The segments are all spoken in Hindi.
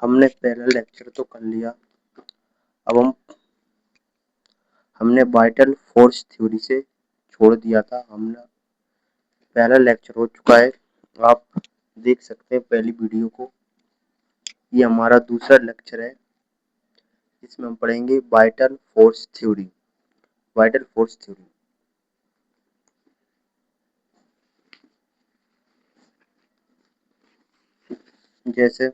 हमने पहला लेक्चर तो कर लिया। अब हमने वाइटल फोर्स थ्योरी से छोड़ दिया था। हमने पहला लेक्चर हो चुका है, आप देख सकते हैं पहली वीडियो को। ये हमारा दूसरा लेक्चर है, इसमें हम पढ़ेंगे vital force theory. Vital force theory जैसे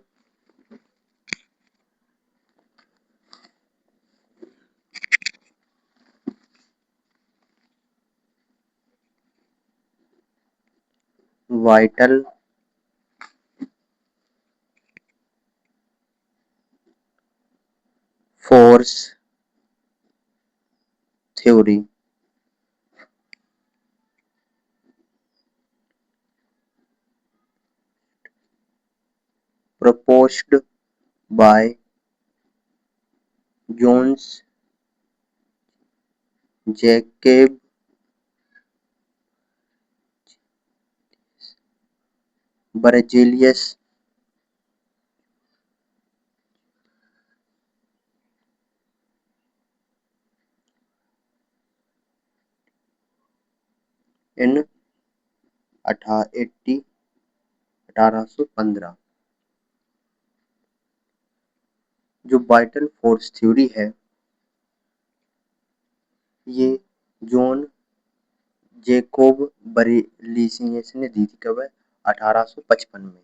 vital force theory proposed by Jones, Jacob, Berzelius, in 1815। जो वाइटल फोर्स थ्योरी है, ये जॉन जेकोब बर्जीलियस ने दी थी। कब है? 1855 में।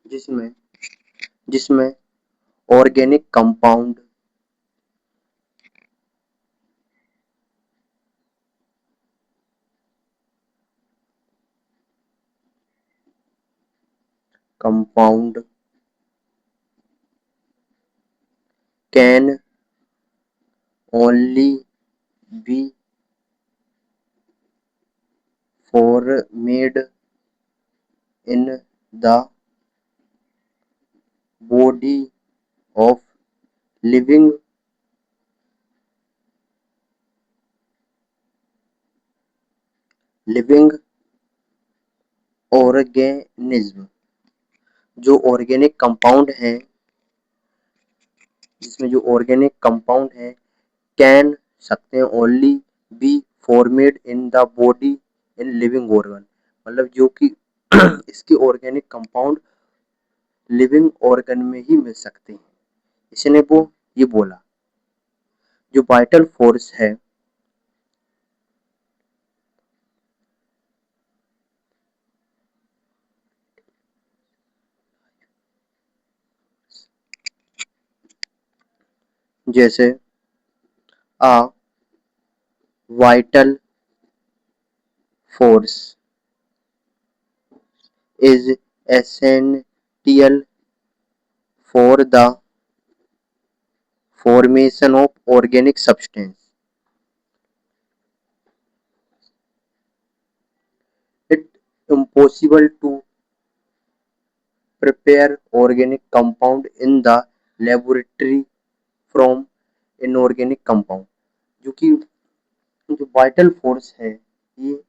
जिसमें जिसमें organic compound can only be formed in the body of living organism। जो ऑर्गेनिक कंपाउंड है, जिसमें जो ऑर्गेनिक कंपाउंड है, कैन सकते हैं only be formed in the body in living organ. मतलब जो कि इसके ऑर्गेनिक कंपाउंड लिविंग ऑर्गन में ही मिल सकते हैं। इसने वो ये बोला। जो वाइटल फोर्स है, जैसे आ vital force is essential for the formation of organic substance. It impossible to prepare organic compound in the laboratory from inorganic compound। जो कि जो वाइटल फोर्स है, ये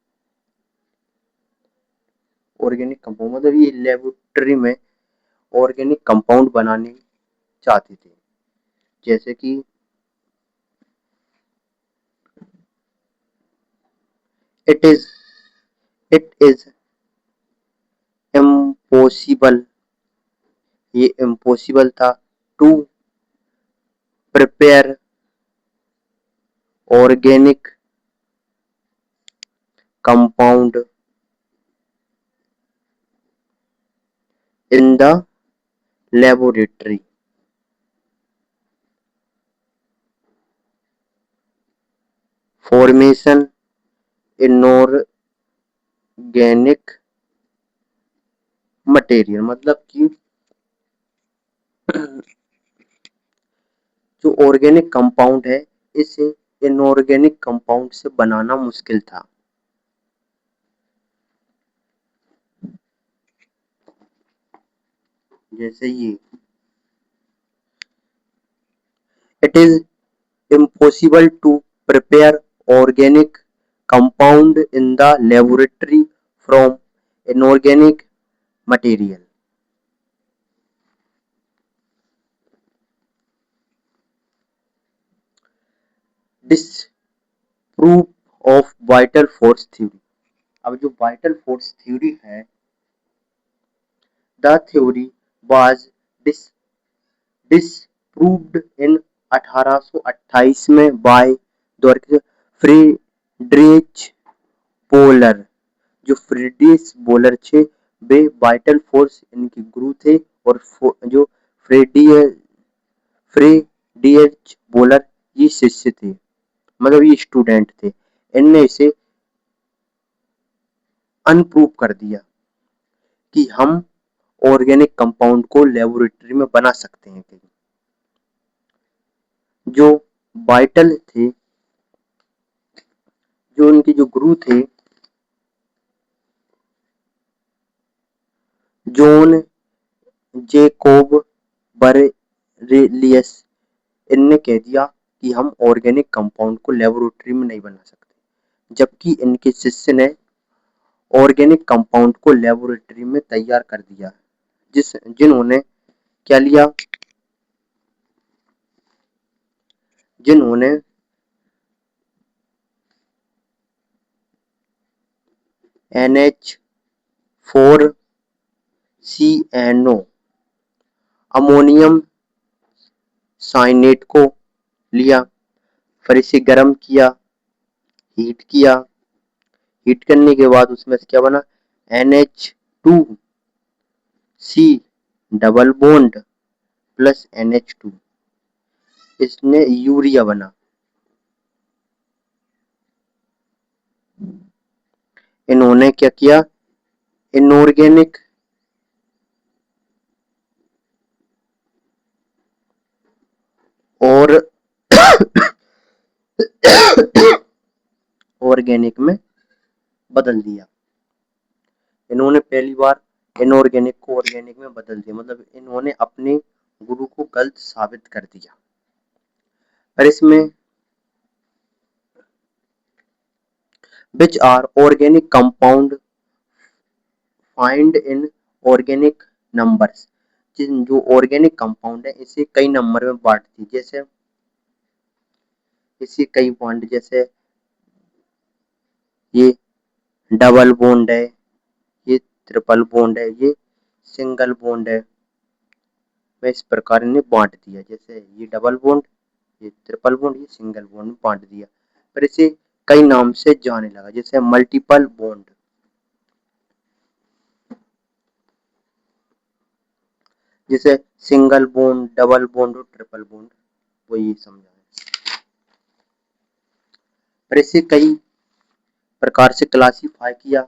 ऑर्गेनिक कंपाउंड, मतलब ये लेबोरेटरी में ऑर्गेनिक कंपाउंड बनाने चाहते थे। जैसे कि it is impossible, ये इम्पॉसिबल था, to prepare organic compound in the laboratory formation inorganic material. मतलब कि जो ऑर्गेनिक कंपाउंड है, इसे इनऑर्गेनिक कंपाउंड से बनाना मुश्किल था। जैसे ये it is impossible to prepare organic compound in the laboratory from inorganic material. Disproof of vital force theory. अब जो vital force theory है, the theory was dis, disproved in 1828 में बाय फ्रीडरिच पोलर। जो फ्रीडरिच पोलर थे वे वाइटल फोर्स इनके गुरु थे, और जो फ्रीडरिच पोलर ये शिष्य थे, मतलब ये स्टूडेंट थे। इनने इसे अनप्रूव कर दिया कि हम ऑर्गेनिक कंपाउंड को लेबोरेटरी में बना सकते हैं। जो वाइटल थे, जो उनके जो गुरु थे जॉन जेकोब बरेलियस, इनने कह दिया कि हम ऑर्गेनिक कंपाउंड को लेबोरेटरी में नहीं बना सकते, जबकि इनके शिष्य ने ऑर्गेनिक कंपाउंड को लेबोरेटरी में तैयार कर दिया, जिन्होंने क्या लिया, जिन्होंने NH4CNO अमोनियम साइनेट को लिया, फिर इसे गर्म किया, हीट किया। हीट करने के बाद उसमें से क्या बना, NH2C double bond plus NH2, इसने यूरिया बना। इन्होंने क्या किया, इनऑर्गेनिक और ऑर्गेनिक में बदल दिया। इन्होंने पहली बार इनऑर्गेनिक को ऑर्गेनिक में बदल दिया, मतलब इन्होंने अपने गुरु को गलत साबित कर दिया। और इसमें which are organic compound find in organic numbers, जो ऑर्गेनिक कंपाउंड है इसे कई नंबर में बांट दी, जैसे इसे कई बॉन्ड, जैसे ये डबल बॉन्ड है, ये ट्रिपल बॉन्ड है, ये सिंगल बॉन्ड है, मैं इस प्रकार इन्हें बांट दिया। जैसे ये डबल बॉन्ड, ये ट्रिपल बॉन्ड, ये सिंगल बॉन्ड में बांट दिया। फिर इसे कई नाम से जाने लगा, जैसे मल्टीपल बॉन्ड, जैसे सिंगल बॉन्ड, डबल बॉन्ड और ट्रिपल बॉन्ड, वो ये समझा है। फिर इसे कई प्रकार से क्लासीफाई किया।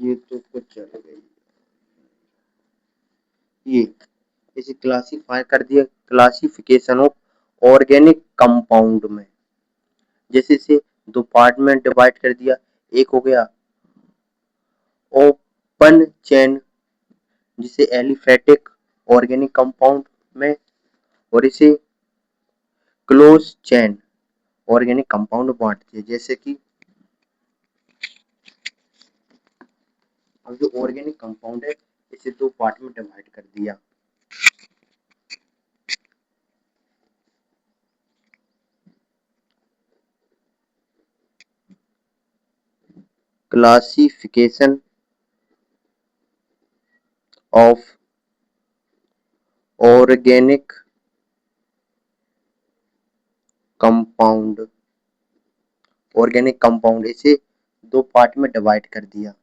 ये तो कुछ चल गई, ये इसे क्लासीफाई कर दिया क्लासिफिकेशन ऑफ ऑर्गेनिक कंपाउंड में। जैसे इसे दो पार्ट में डिवाइड कर दिया, एक हो गया ओपन चेन, जिसे एलिफेटिक ऑर्गेनिक कंपाउंड में, और इसे क्लोज चेन ऑर्गेनिक कंपाउंड बांट दिया। जैसे कि अब जो ऑर्गेनिक कंपाउंड है इसे दो पार्ट में डिवाइड कर दिया, classification of organic compound, organic compound इसे दो पार्ट में डिवाइड कर दिया।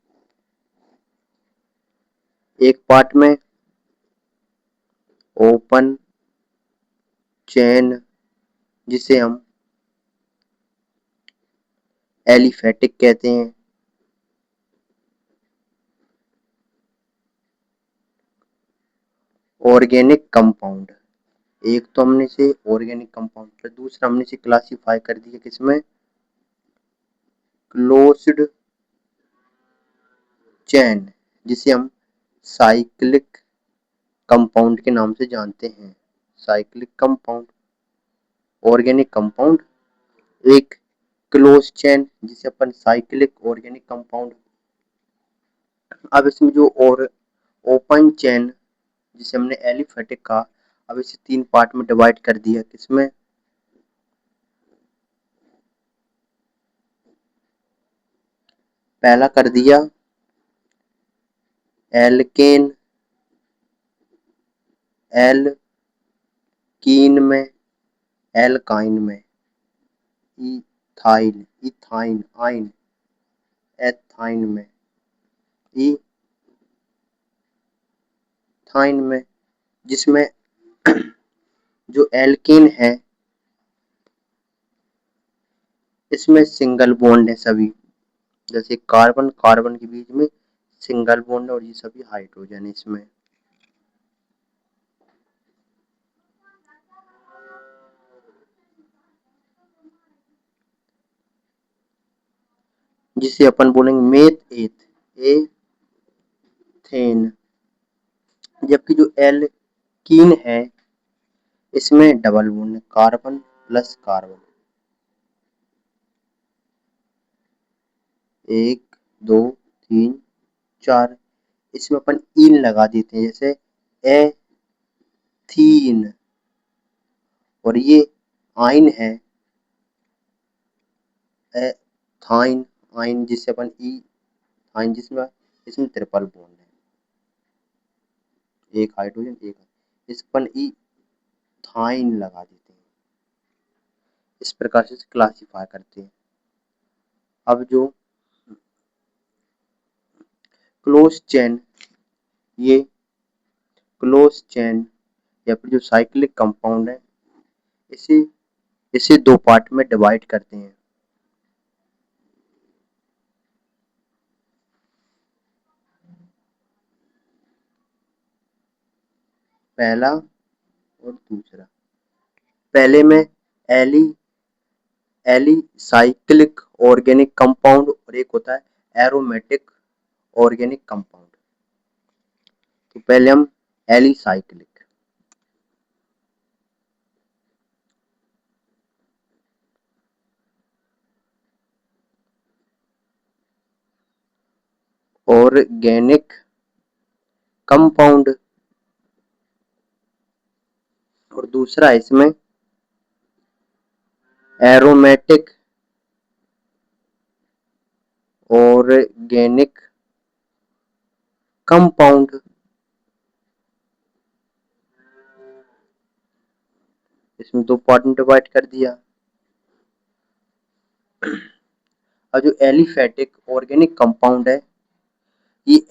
एक पार्ट में ओपन चेन, जिसे हम एलिफेटिक कहते हैं, ऑर्गेनिक कंपाउंड, एक तो हमने से ऑर्गेनिक कंपाउंड, फिर दूसरा हमने से क्लासिफाई कर दिया किसमें, क्लोज्ड चेन, जिसे हम साइक्लिक कंपाउंड के नाम से जानते हैं। साइक्लिक कंपाउंड, ऑर्गेनिक कंपाउंड, एक क्लोज चेन जिसे अपन साइक्लिक ऑर्गेनिक कंपाउंड। अब इसमें जो और ओपन चेन जिसे हमने एलिफेटिक कहा, अब इसे 3 पार्ट में डिवाइड कर दिया, किसमें, पहला कर दिया एल्केन, एल्कीन में, एल्काइन में, इथाइल, इथाइन, आइन, एथाइन में, इथाइन में, जिसमें जो एल्कीन है इसमें सिंगल बॉन्ड है सभी, जैसे कार्बन कार्बन के बीच में सिंगल बॉन्ड, और ये सभी हाइड्रोजन है इसमें। जिसे अपन बोलेंगे मेथ एथ, एथेन। जबकि जो एल्कीन है इसमें डबल बॉन्ड है, कार्बन प्लस कार्बन, 1 2 3 4, इसमें अपन इन लगा देते हैं, जैसे एथीन, और ये आइन है एथाइन, आइन जिससे अपन ई आइन, जिसमें इसमें ट्रिपल बॉन्ड है, एक हाइड्रोजन एक, इस पर ई थाइन लगा देते हैं। इस प्रकार से क्लासिफाई करते हैं। अब जो क्लोज चेन, ये क्लोज चेन या फिर जो साइक्लिक कंपाउंड है, इसे इसे 2 पार्ट में डिवाइड करते हैं। पहला और दूसरा। पहले में एली एलिसाइक्लिक ऑर्गेनिक कंपाउंड, और एक होता है एरोमेटिक ऑर्गेनिक कंपाउंड। तो पहले हम एलिसाइक्लिक, ऑर्गेनिक कंपाउंड, और दूसरा इसमें एरोमेटिक ऑर्गेनिक कंपाउंड। इसमें 2 पार्ट में डिवाइड कर दिया। और जो एलिफेटिक ऑर्गेनिक कंपाउंड है, ये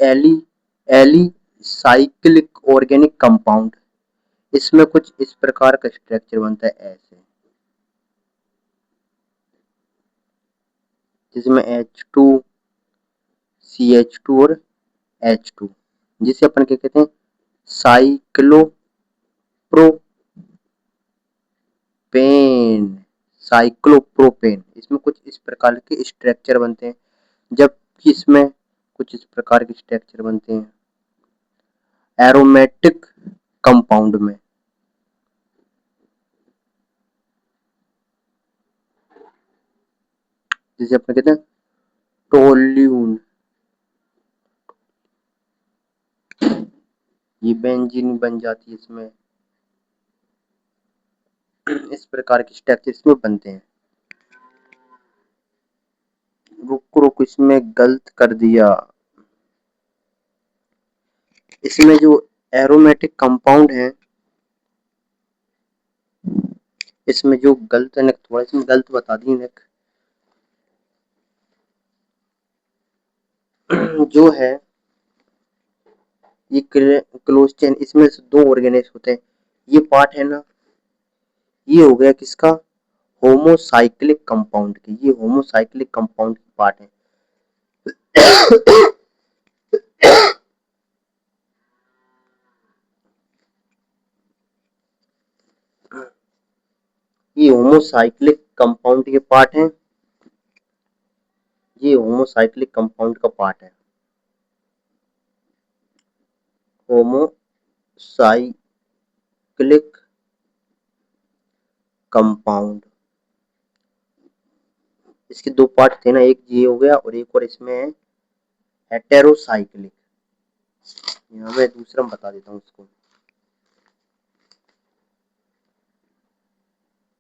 एलिसाइक्लिक ऑर्गेनिक कंपाउंड, इसमें कुछ इस प्रकार का स्ट्रक्चर बनता है ऐसे, जिसमें H2 CH2 और H2, जिसे अपन क्या कहते हैं, साइक्लोप्रोपेन, साइक्लोप्रोपेन। इसमें कुछ इस प्रकार के स्ट्रक्चर बनते हैं, जबकि इसमें कुछ इस प्रकार के स्ट्रक्चर बनते हैं एरोमेटिक कंपाउंड में। जिसे अपन कहते हैं टोल्यून, ये बेंजीन बन जाती है इसमें। इस प्रकार के स्ट्रक्चर इसमें बनते हैं। रुक रुक, इसमें गलत कर दिया। इसमें जो एरोमेटिक कंपाउंड है, इसमें जो गलत है, थोड़ा इसमें गलत बता दी ने, जो है ये क्लोज चेन, इसमें से 2 ऑर्गेनेज होते हैं। ये पार्ट है ना, ये हो गया किसका, होमोसाइक्लिक कंपाउंड की, ये होमोसाइक्लिक कंपाउंड की पार्ट है। ये होमोसाइक्लिक कंपाउंड के पार्ट हैं, ये होमोसाइक्लिक कंपाउंड का पार्ट है। होमोसाइक्लिक कंपाउंड, इसके दो पार्ट थे ना, एक ये हो गया और एक और इसमें है हेटेरोसाइक्लिक। यहाँ मैं दूसरा बता देता हूँ इसको।